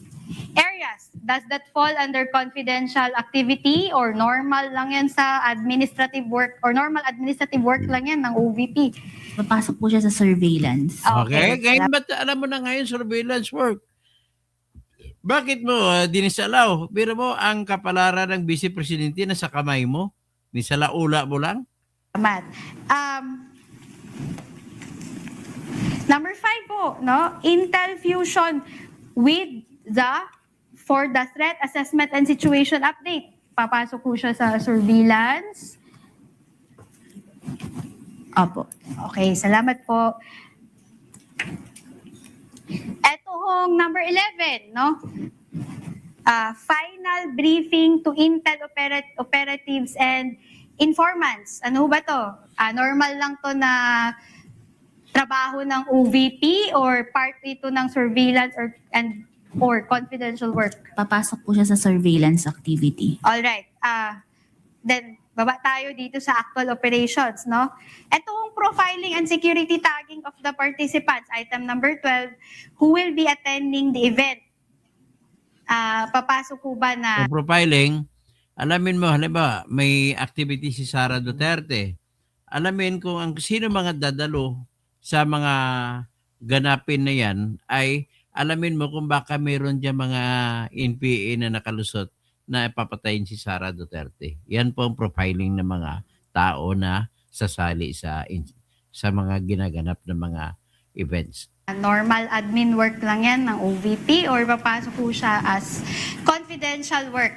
areas. Does that fall under confidential activity or normal lang yan sa administrative work or normal administrative work lang yan ng OVP? Papasok po siya sa surveillance. Okay, ngayon ba't alam mo na ngayon surveillance work? Bakit mo dinisalaw? Biro mo, ang kapalaran ng Vice Presidente na sa kamay mo? Nisalaula mo lang? Salamat. Number 5 po, no? Intel fusion with for the threat assessment and situation update. Papasok po siya sa surveillance. Opo. Okay, salamat po. Ito hong number 11, no? Final briefing to Intel operatives and informants. Ano ba to? Normal lang to na trabaho ng OVP or part ito ng surveillance or confidential work? Papasok po siya sa surveillance activity. Alright. Then, baba tayo dito sa actual operations, no? Itong profiling and security tagging of the participants, item number 12, who will be attending the event? Papasok po ba na... Sa profiling, alamin mo, halimbawa, may activity si Sara Duterte. Alamin kung sino mga dadalo sa mga ganapin na yan ay alamin mo kung baka meron dyan mga NPA na nakalusot na ipapatayin si Sara Duterte. Yan po ang profiling ng mga tao na sasali sa mga ginaganap ng mga events. Normal admin work lang yan ng OVP or papasok po siya as confidential work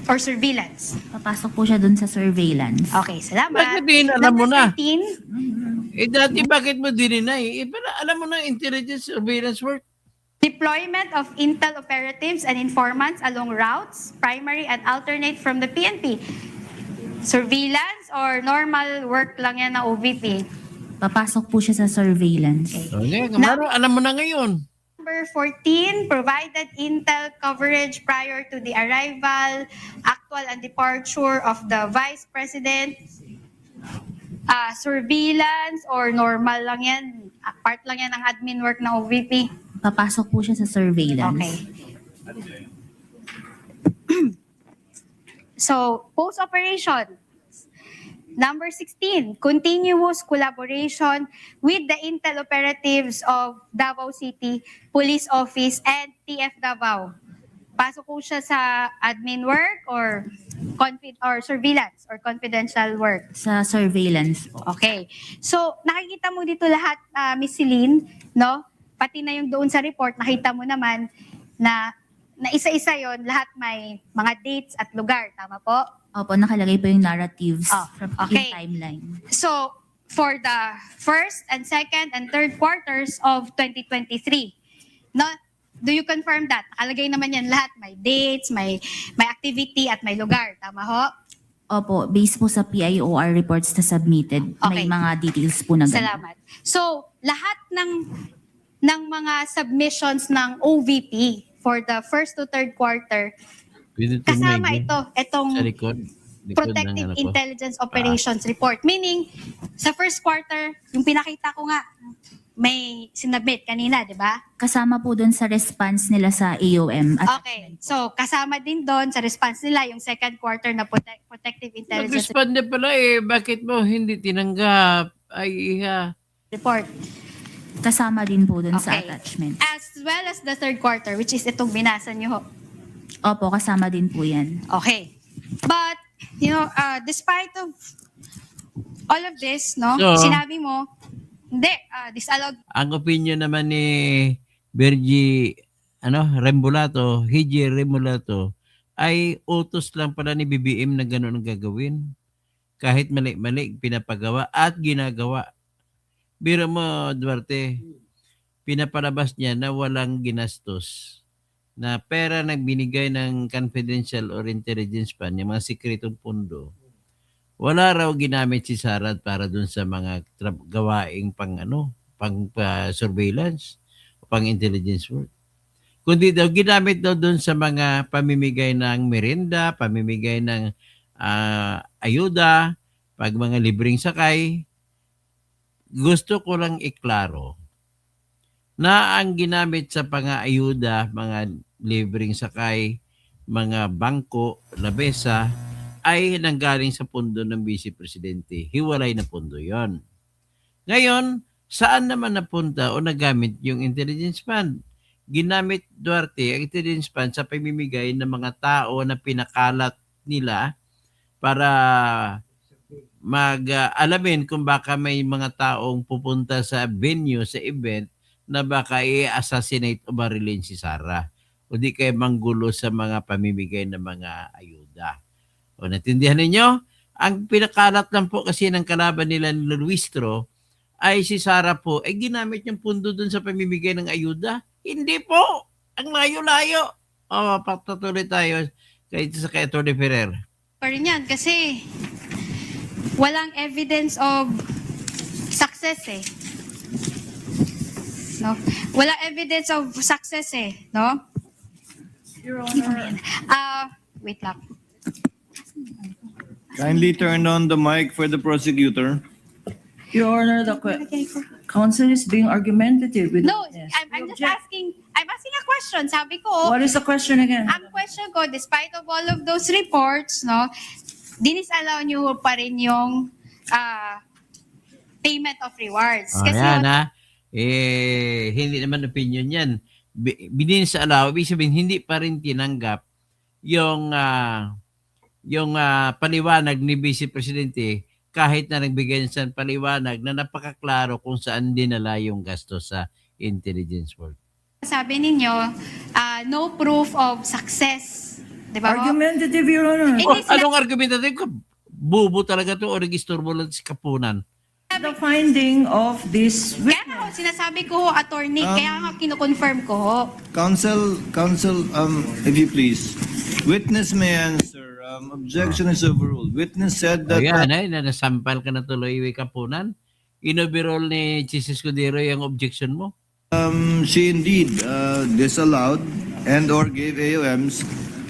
or surveillance? Papasok po siya dun sa surveillance. Okay, salamat. Bakit din alam mo Number na? 13, Dati bakit mo dininay? Pero alam mo na intelligence surveillance work. deployment of intel operatives and informants along routes, primary and alternate from the PNP. Surveillance or normal work lang yan ng OVP? Papasok po siya sa surveillance. Okay, kamaro, alam mo na ngayon. Number 14, provided intel coverage prior to the arrival, actual and departure of the Vice President. Surveillance or normal lang yan? Part lang yan ng admin work ng OVP? Papasok po siya sa surveillance. Okay. So, post-operation. Number 16, continuous collaboration with the intel operatives of Davao City Police Office and TF Davao. Pasok po siya sa admin work or surveillance or confidential work. Sa surveillance po. Okay. So, nakikita mo dito lahat, Miss Celine, no? Pati na yung doon sa report, nakita mo naman na isa-isa yon, lahat may mga dates at lugar. Tama po? Opo, nakalagay po yung narratives Oh, from okay. yung timeline. So, for the first and second and third quarters of 2023, no? Do you confirm that? Nakalagay naman yan lahat. May dates, may activity, at may lugar. Tama ho? Opo, based po sa PIOR reports na submitted, Okay. may mga details po na ganun. Salamat. So, lahat ng mga submissions ng OVP for the first to third quarter, Pwede kasama tumingin itong sa likod. Likod ng Protective ano ko. Intelligence Operations Report. Meaning, sa first quarter, yung pinakita ko nga, may sinabit kanina, di ba? Kasama po dun sa response nila sa AOM. Okay. So, kasama din doon sa response nila yung second quarter na Protective Intelligence Nag-respond na pala bakit mo hindi tinanggap? Ay, Report. Kasama din po dun sa Okay. attachment. As well as the third quarter, which is itong binasa niyo ho. Opo, kasama din po yan. Okay. But, despite of all of this, no, So, sinabi mo, hindi, disallowed. ang opinion naman ni Bergie Hiji Remulato ay utos lang pala ni BBM na gano'n ang gagawin. Kahit mali-mali, pinapagawa at ginagawa. Biro mo, Duarte, pinapalabas niya na walang ginastos na pera na binigay ng confidential or intelligence fund, yung mga sikretong pundo, wala raw ginamit si Sarad para dun sa mga gawaing pang surveillance, pang intelligence work. Kundi daw ginamit daw dun sa mga pamimigay ng merienda, pamimigay ng ayuda, pag mga libreng sakay. Gusto ko lang iklaro na ang ginamit sa pang-ayuda, mga libreng sakay, mga bangko, labesa, ay nanggaling sa pundo ng Vice Presidente. Hiwalay na pundo yon. Ngayon, saan naman napunta o nagamit yung intelligence fund? Ginamit Duarte ang intelligence fund sa pamimigay ng mga tao na pinakalat nila para alamin kung baka may mga taong pupunta sa venue, sa event, na baka i-assassinate o barilin si Sara. O di kayo manggulo sa mga pamimigay ng mga ayuda. O natindihan ninyo? Ang pinakalat lang po kasi ng kalaban nila ni Luistro ay si Sara po, ay ginamit niyang pundo dun sa pamimigay ng ayuda. Hindi po! Ang layo-layo! O, patuloy tayo kay Atty. Ferrer. Pa rin yan kasi walang evidence of success eh. No? Walang evidence of success eh, no? Your Honor, Wait lang. Kindly turn on the mic for the prosecutor. Your Honor, the counsel is being argumentative with No, witness. I'm You just object. I'm asking a question. Sabi ko, What is the question again? ang question ko, despite of all of those reports, no, dinisallow niyo pa rin yung payment of rewards. Oh, yan ha. Hindi naman opinion yan. Binin sa alaw, ibig sabihin, hindi pa rin tinanggap yung paliwanag ni Vice Presidente kahit na nagbigay siya ng paliwanag na napakaklaro kung saan dinala yung gasto sa intelligence work. Sabi ninyo, no proof of success. Di ba ho? Argumentative, Your Honor. Hindi Oh, sila- anong argumentative ka? Bubo talaga to o nag-istorbo lang si Kapunan. The finding of this Kaya nga ho, sinasabi ko ho, attorney, kaya nga kinukonfirm ko ho. Counsel, if you please. Witness may answer. Objection is overruled. Witness said that... Ayan, ay, nasampal ka na tuloy, Kapunan. Inoverall ni Jesus Cudero yung objection mo. She indeed disallowed and or gave AOMs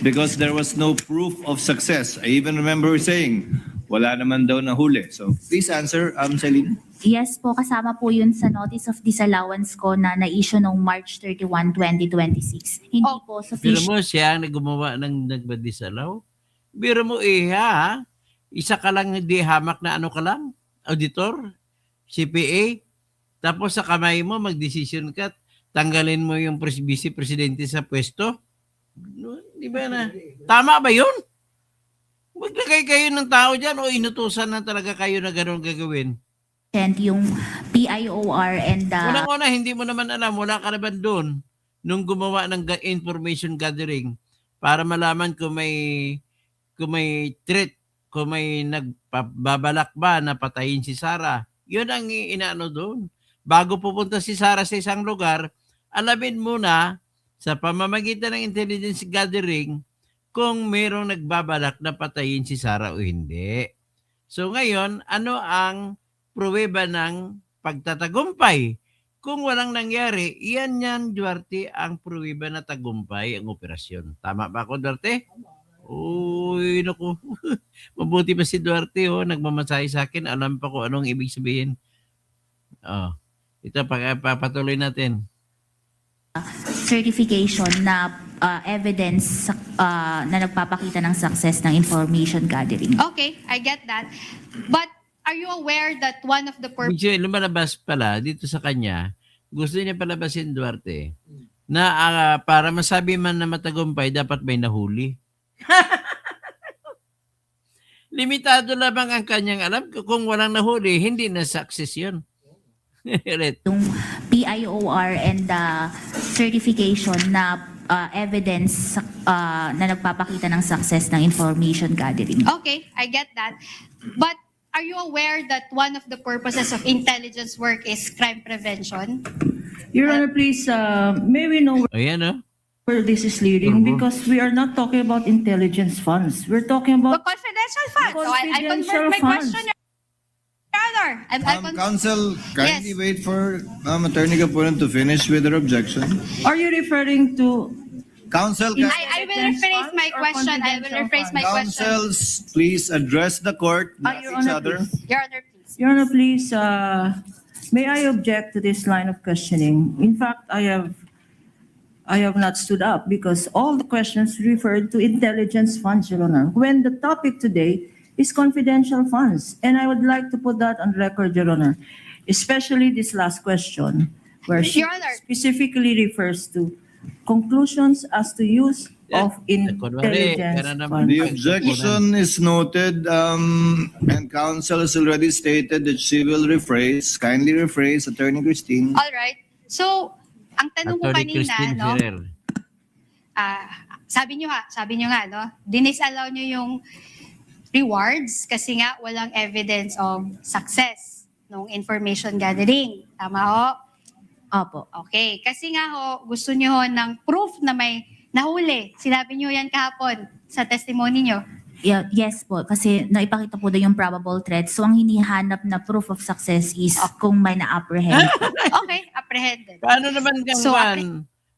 because there was no proof of success. I even remember her saying, wala naman daw nahuli. So please answer, Celine. Yes po, kasama po yun sa notice of disallowance ko na na-issue noong March 31, 2026. Hindi po Biro sufficient. mo siya ang naggumawa ng nagbadisalaw. Biro mo ha? Isa ka lang di hamak na ano ka lang? Auditor? CPA? Tapos sa kamay mo, magdesisyon ka, tanggalin mo yung vice presidente sa pwesto? No, di ba na? Tama ba yun? Maglagay kayo ng tao dyan o inutusan na talaga kayo na gano'n gagawin? Yung PIOR and Unang-una, hindi mo naman alam, wala ka naman doon nung gumawa ng information gathering para malaman kung may threat, kung may nagbabalak ba na patayin si Sarah. Yun ang inaano doon. Bago pupunta si Sarah sa isang lugar, alamin muna sa pamamagitan ng intelligence gathering kung mayroong nagbabalak na patayin si Sarah o hindi. So ngayon, ano ang pruweba ng pagtatagumpay? Kung walang nangyari, yan, Duarte, ang pruweba na tagumpay ang operasyon. Tama ba ako, Duarte? Uy, naku. Mabuti pa si Duarte, nagmamasahe sa akin. Alam pa ko anong ibig sabihin. Ito, papatuloy natin. certification na evidence na nagpapakita ng success ng information gathering. Okay, I get that. But are you aware that one of the purposes... Lumalabas pala dito sa kanya, gusto niya palabasin Duarte na para masabi man na matagumpay, dapat may nahuli. Limitado lamang ang kanyang alam. Kung walang nahuli, hindi na success yun. Yung PIOR and certification na evidence na nagpapakita ng success ng information gathering. Okay, I get that. But are you aware that one of the purposes of intelligence work is crime prevention? Your Honor, please, may we know Ayan, where this is leading? Because we are not talking about intelligence funds. We're talking Well, about confidential funds. So I Confidential confirmed my funds. question, Your Honor. Counsel, kindly Yes. wait for Attorney Kapunan to finish with her objection. Are you referring to Counsel, I will rephrase my question. I will rephrase my question. counsels, please address the court, not Your each Honor, other. please. Your Honor, please. Your Honor, please, may I object to this line of questioning? In fact, I have not stood up because all the questions referred to intelligence funds, Your Honor, when the topic today is confidential funds. And I would like to put that on record, Your Honor, especially this last question, where she Your Honor. specifically refers to conclusions as to use of intelligence funds. The objection is noted, and counsel has already stated that she will rephrase, kindly rephrase, Attorney Christine. All right. So, ang tanong ko Attorney kanina, Christine no? Ferrer. Sabi nyo nga, no? Dinisallow nyo yung rewards kasi nga walang evidence of success ng information gathering. Tama ho? Opo. Okay. Kasi nga ho, gusto nyo ho ng proof na may nahuli. Sinabi nyo yan kahapon sa testimony nyo. Yes po, kasi naipakita po doon yung probable threat. So ang hinihanap na proof of success is kung may na-apprehend. Okay, apprehended. Paano naman kang So,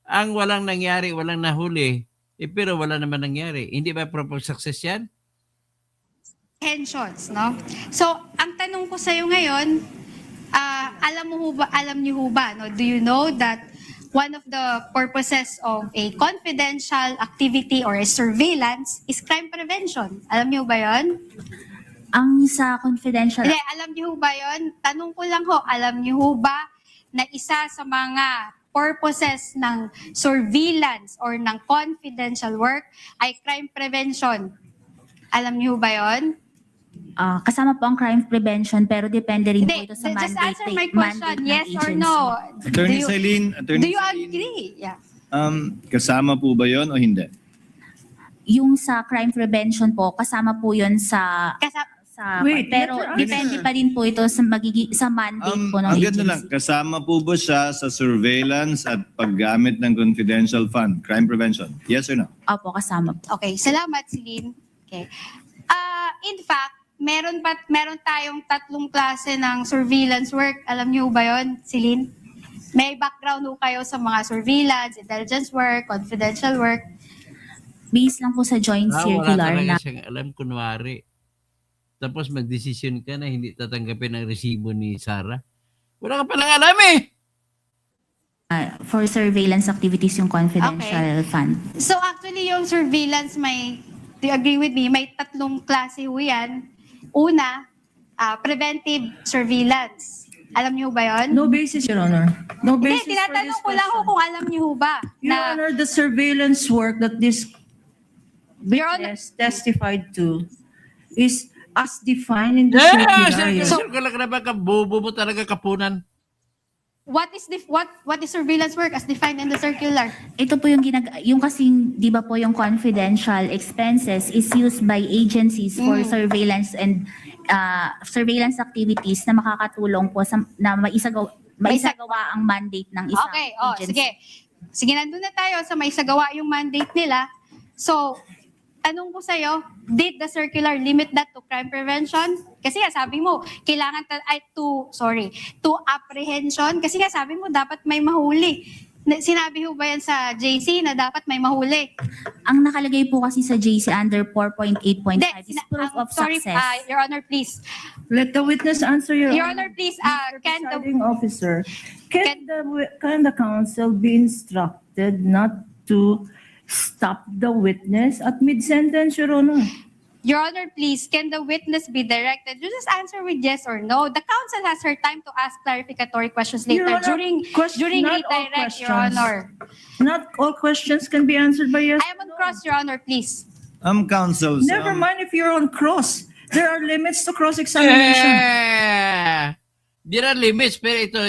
ang walang nangyari, walang nahuli, pero wala naman nangyari. Hindi ba proper success yan? Apprehensions, no? So, ang tanong ko sa'yo ngayon, alam niyo ho ba, no? Do you know that one of the purposes of a confidential activity or a surveillance is crime prevention? Alam niyo ba yon? Ang sa confidential, Hindi, alam niyo ho ba yon? Tanong ko lang ho, alam niyo ho ba na isa sa mga purposes ng surveillance or ng confidential work ay crime prevention? Alam niyo ho ba yon? Kasama po ang crime prevention pero depende rin po Hindi, ito sa just mandate, answer my question, ng yes or agency. no. Attorney Do you- Celine, Do you agree? Yeah. kasama po ba yon o hindi? Yung sa crime prevention po, kasama po yun sa Wait, pero let her depende answer. pa din po ito sa sa mandate po ng Ang agency. ganda lang, kasama po ba siya sa surveillance at paggamit ng confidential fund, crime prevention? Yes or no? Opo, kasama po. Okay, salamat, Celine. Okay. In fact, meron tayong 3 klase ng surveillance work. Alam niyo ba 'yon, Celine? May background ho kayo sa mga surveillance, intelligence work, confidential work. Based lang po sa joint Wala circular na talaga siyang alam, kunwari. Tapos magdesisyon ka na hindi tatanggapin ang resibo ni Sarah. Wala ka palang alam eh! for surveillance activities yung confidential fund. So actually, yung surveillance do you agree with me, may 3 klase ho yan. Una, preventive surveillance. Alam niyo ba 'yon? No basis, Your Honor. No Hindi, basis for this tinatanong ko lang ho question. kung alam niyo ho ba Your Honor, the surveillance work that this Your Honor, witness testified to is as defined in the Yeah! circular. Sir, ka lang naman ka, bobo mo talaga kapunan. what is surveillance work as defined in the circular? Ito po yung yung kasing, di ba po yung confidential expenses is used by agencies for surveillance and surveillance activities na makakatulong po na maisagawa ang mandate ng isang Okay, agency. sige. Sige, nandun na tayo sa may sagawa yung mandate nila. So, tanong ko sa'yo, did the circular limit that to crime prevention? Kasi nga sabi mo, kailangan to apprehension. Kasi nga sabi mo, dapat may mahuli. Sinabi ho ba yan sa JC na dapat may mahuli? Ang nakalagay po kasi sa JC under 4.8.5 is proof of sorry, success. Your Honor, please. Let the witness answer, Your Your Honor. Honor, please, can the Presiding officer, can the counsel be instructed not to stop the witness at mid-sentence, Your Honor? Your Honor, please, can the witness be directed? You just answer with yes or no. The counsel has her time to ask clarificatory questions Your later Honor, during not all redirect, Your questions. Honor. Not all questions can be answered by yes. I am on cross, Your Honor, please. Counsels. Never mind if you're on cross. There are limits to cross-examination. There are limits, pero ito,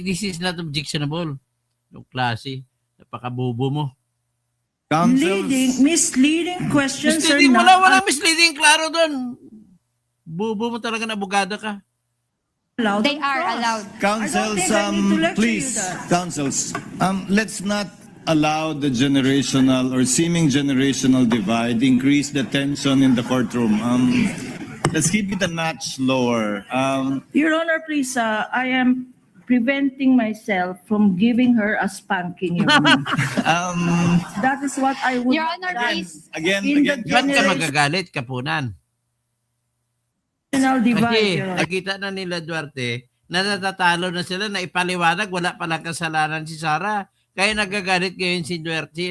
this is not objectionable. Yung klase, napakabobo mo. Misleading questions are Misleading, not walang misleading, klaro doon. Bobo mo talaga na abogado ka. allowed. They on are cross. allowed. Counsels, I don't think I need to lecture please, you that. counsels, let's not allow the generational or seeming generational divide increase the tension in the courtroom. Let's keep it a notch lower. Your Honor, please, I am preventing myself from giving her a spanking, Your Honor. That is what I would Your have Honor, done. please. Again, In the Ba't ka Generational magagalit, kapunan? divide, Kasi Your Honor. nakita na nila Duarte na natatalo na sila na ipaliwanag, wala palang kasalanan si Sara. Kaya nagagalit ngayon si Duarte,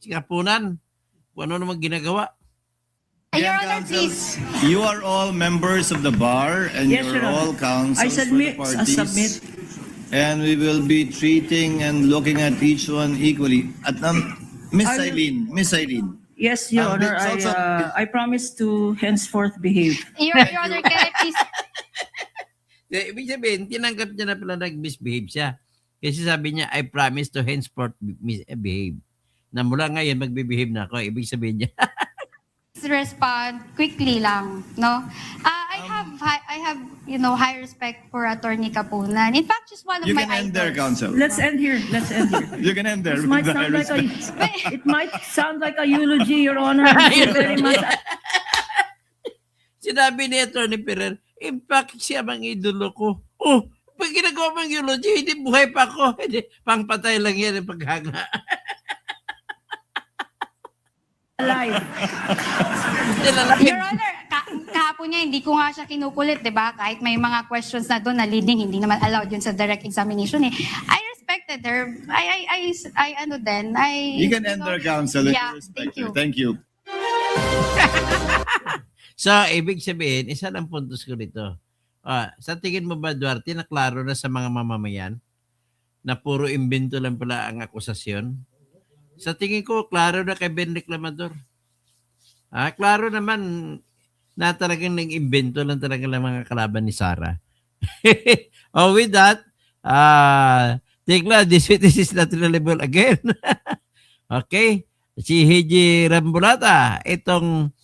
si kapunan. Kung ano naman ginagawa. Your again, Honor, please. counsels, you are all members of the bar and Yes, you're Your Honor. all counsels I submit, for I the parties. submit. And we will be treating and looking at each one equally. At Miss I will- Eileen, Yes, Your Honor, it's also- I promise to henceforth behave. Your Honor, can I please? Ibig sabihin, tinanggap niya na pala nag-misbehave siya. Kasi sabi niya, I promise to henceforth behave. Na mula ngayon, magbe-behave na ako. Ibig sabihin niya, Respond quickly lang, no? I have high respect for Attorney Kapunan. In fact, she's one of you my can end there, idols. counsel. Let's end here. Let's end here. You can end there. This with might the high sound like respect. it might sound like a eulogy, Your Honor. Thank you very much. sinabi ni Atty. Ferrer, in fact, siya mang idolo ko. Oh, pag ginagawa mong eulogy, hindi buhay pa ako. Hindi, pangpatay lang yan ang paghanga. Alive. Your Honor, kahapon niya, hindi ko nga siya kinukulit, di ba? Kahit may mga questions na doon na leading, hindi naman allowed yun sa direct examination eh. I respected her. You can end there, counsel. if Yeah, you respect thank you. her. Thank you. So, ibig sabihin, isa lang puntos ko dito. Sa tingin mo ba, Duarte, na klaro na sa mga mamamayan na puro imbento lang pala ang akusasyon? Sa tingin ko, klaro na kay Ben Reclamador. Klaro naman, na talagang nag-imbento lang talaga ng mga kalaban ni Sara. Oh, with that, Tekla, this witness is not reliable again. Okay? Si Heiji Rambulata, itong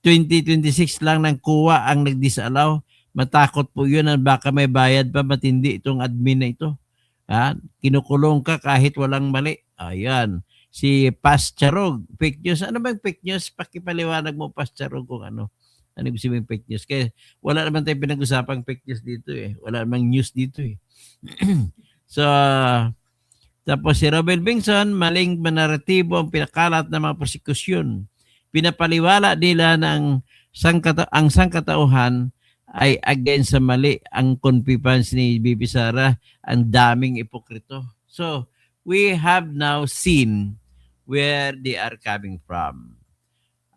2026 lang ng kuwa ang nag-disallow. Matakot po yun na baka may bayad pa matindi itong admin na ito. Kinukulong ka kahit walang mali. Ayan. Si Pascharog, fake news. Ano ba yung fake news? Pakipaliwanag mo, Pascharog, kung ano. Ano ibig sabihin fake news? Kaya wala naman tayong pinag-usapang fake news dito eh. Wala namang news dito eh. So, tapos si Robel Bingson, maling naratibo ang pinakalat ng mga prosekusyon. Pinapaliwala nila na ang sangkatauhan ay against sa mali. Ang confidence ni Bibi Sara, ang daming ipokrito. So, we have now seen where they are coming from.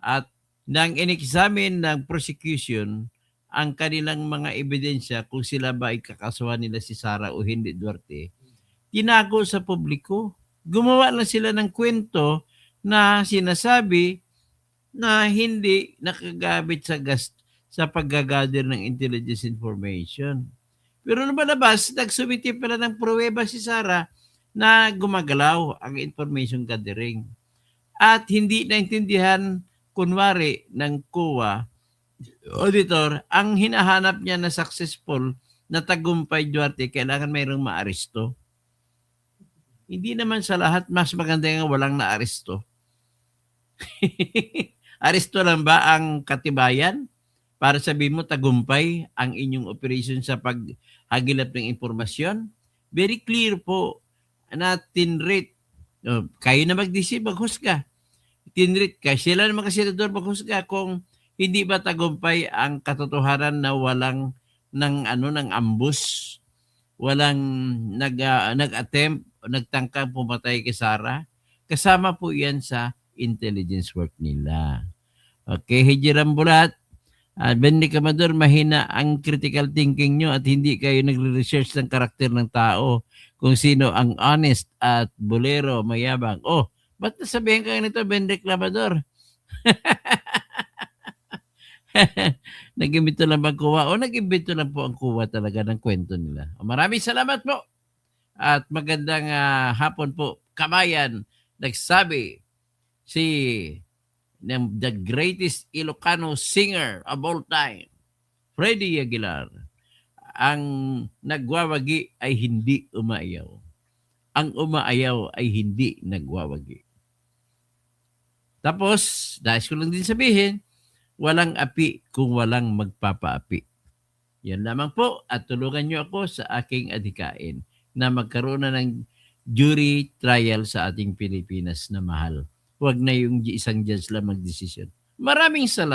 At nang in-examine ng prosecution ang kanilang mga ebidensya kung sila ba ay kakasuhan nila si Sara o hindi Duarte, tinago sa publiko. Gumawa lang sila ng kwento na sinasabi na hindi nakagamit sa paggagather ng intelligence information. Pero lumalabas, nagsumiti pala ng pruweba si Sara na gumagalaw ang information gathering. At hindi naintindihan, kunwari, ng COA auditor, ang hinahanap niya na successful na tagumpay Duarte, kailangan mayroong maaresto. Hindi naman sa lahat, mas maganda nga walang naaresto. Aresto lang ba ang katibayan? Para sabihin mo tagumpay ang inyong operation sa paghagilap ng impormasyon? Very clear po na tinrate. Kayo na mag-decide, maghusga. Tinrate ka. Sila naman kasi senador maghusga kung hindi ba tagumpay ang katotohanan na walang ng ambush, walang nag-attempt, nagtangkang pumatay kay Sara. Kasama po yan sa intelligence work nila. Okay, Heiji Rambulat, Benny Camador, mahina ang critical thinking nyo at hindi kayo nagre-research ng karakter ng tao kung sino ang honest at bolero, mayabang. Oh, ba't nasabihin ka nito, Benny Camador? Nag-imbento lang ba ang kuwa? O nag-imbento lang po ang kuwa talaga ng kwento nila. Maraming salamat po. At magandang hapon po. Kamayan, nagsabi si the greatest Ilocano singer of all time, Freddy Aguilar, ang nagwawagi ay hindi umaayaw. Ang umaayaw ay hindi nagwawagi. Tapos, dahil ko lang din sabihin, walang api kung walang magpapaapi. Yan lamang po at tulungan niyo ako sa aking adhikain na magkaroon na ng jury trial sa ating Pilipinas na mahal. Huwag na yung isang judge lang magdesisyon. Maraming salamat.